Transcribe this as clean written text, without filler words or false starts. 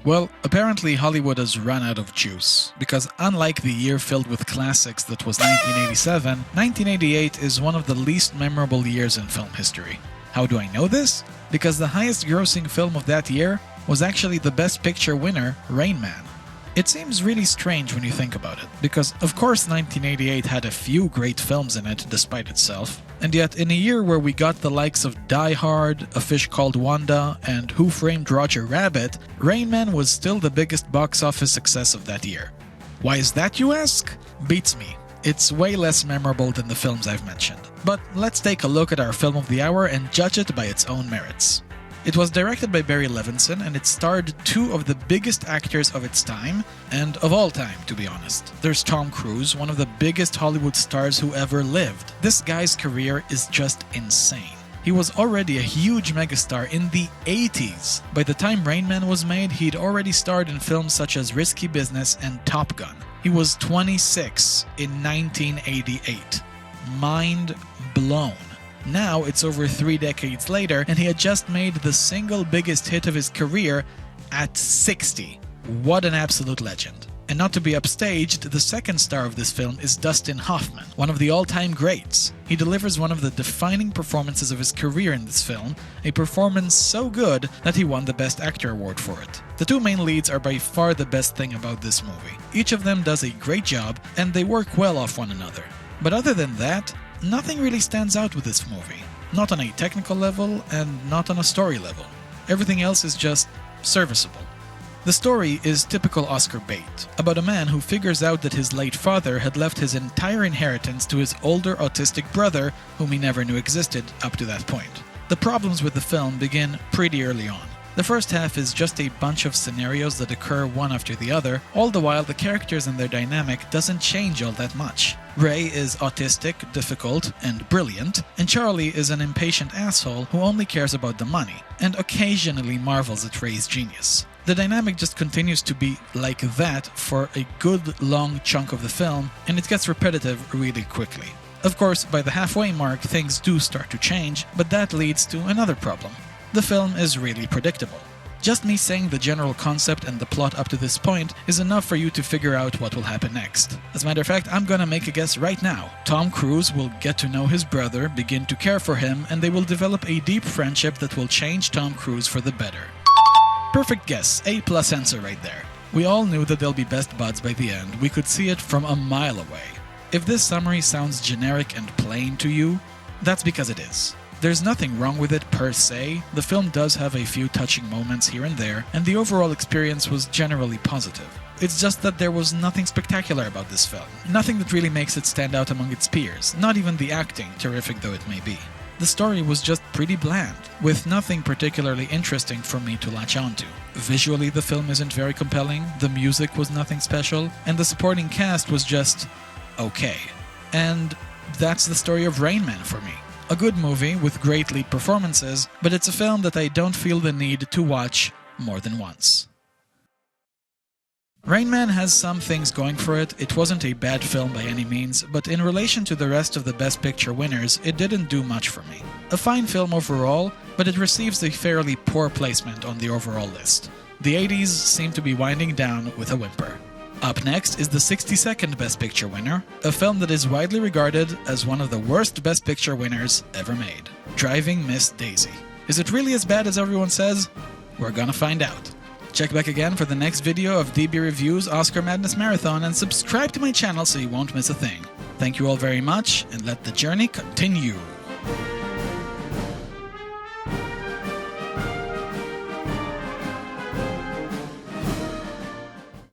Well, apparently Hollywood has run out of juice, because unlike the year filled with classics that was 1987, 1988 is one of the least memorable years in film history. How do I know this? Because the highest grossing film of that year was actually the Best Picture winner, Rain Man. It seems really strange when you think about it, because of course 1988 had a few great films in it despite itself, and yet in a year where we got the likes of Die Hard, A Fish Called Wanda, and Who Framed Roger Rabbit, Rain Man was still the biggest box office success of that year. Why is that, you ask? Beats me. It's way less memorable than the films I've mentioned. But let's take a look at our film of the hour and judge it by its own merits. It was directed by Barry Levinson, and it starred two of the biggest actors of its time, and of all time, to be honest. There's Tom Cruise, one of the biggest Hollywood stars who ever lived. This guy's career is just insane. He was already a huge megastar in the 80s. By the time Rain Man was made, he'd already starred in films such as Risky Business and Top Gun. He was 26 in 1988. Mind blown. Now it's over 3 decades later, and he had just made the single biggest hit of his career at 60. What an absolute legend. And not to be upstaged, the second star of this film is Dustin Hoffman, one of the all-time greats. He delivers one of the defining performances of his career in this film, a performance so good that he won the Best Actor award for it. The two main leads are by far the best thing about this movie. Each of them does a great job, and they work well off one another. But other than that, nothing really stands out with this movie. Not on a technical level, and not on a story level. Everything else is just serviceable. The story is typical Oscar bait, about a man who figures out that his late father had left his entire inheritance to his older autistic brother, whom he never knew existed up to that point. The problems with the film begin pretty early on. The first half is just a bunch of scenarios that occur one after the other, all the while the characters and their dynamic doesn't change all that much. Ray is autistic, difficult, and brilliant, and Charlie is an impatient asshole who only cares about the money, and occasionally marvels at Ray's genius. The dynamic just continues to be like that for a good long chunk of the film, and it gets repetitive really quickly. Of course, by the halfway mark, things do start to change, but that leads to another problem. The film is really predictable. Just me saying the general concept and the plot up to this point is enough for you to figure out what will happen next. As a matter of fact, I'm gonna make a guess right now. Tom Cruise will get to know his brother, begin to care for him, and they will develop a deep friendship that will change Tom Cruise for the better. Perfect guess, A+ answer right there. We all knew that they'll be best buds by the end. We could see it from a mile away. If this summary sounds generic and plain to you, that's because it is. There's nothing wrong with it per se. The film does have a few touching moments here and there, and the overall experience was generally positive. It's just that there was nothing spectacular about this film. Nothing that really makes it stand out among its peers, not even the acting, terrific though it may be. The story was just pretty bland, with nothing particularly interesting for me to latch onto. Visually, the film isn't very compelling, the music was nothing special, and the supporting cast was just okay. And that's the story of Rain Man for me. A good movie with great lead performances, but it's a film that I don't feel the need to watch more than once. Rain Man has some things going for it. It wasn't a bad film by any means, but in relation to the rest of the Best Picture winners, it didn't do much for me. A fine film overall, but it receives a fairly poor placement on the overall list. The 80s seem to be winding down with a whimper. Up next is the 62nd Best Picture winner, a film that is widely regarded as one of the worst Best Picture winners ever made, Driving Miss Daisy. Is it really as bad as everyone says? We're gonna find out. Check back again for the next video of DB Review's Oscar Madness Marathon and subscribe to my channel so you won't miss a thing. Thank you all very much, and let the journey continue.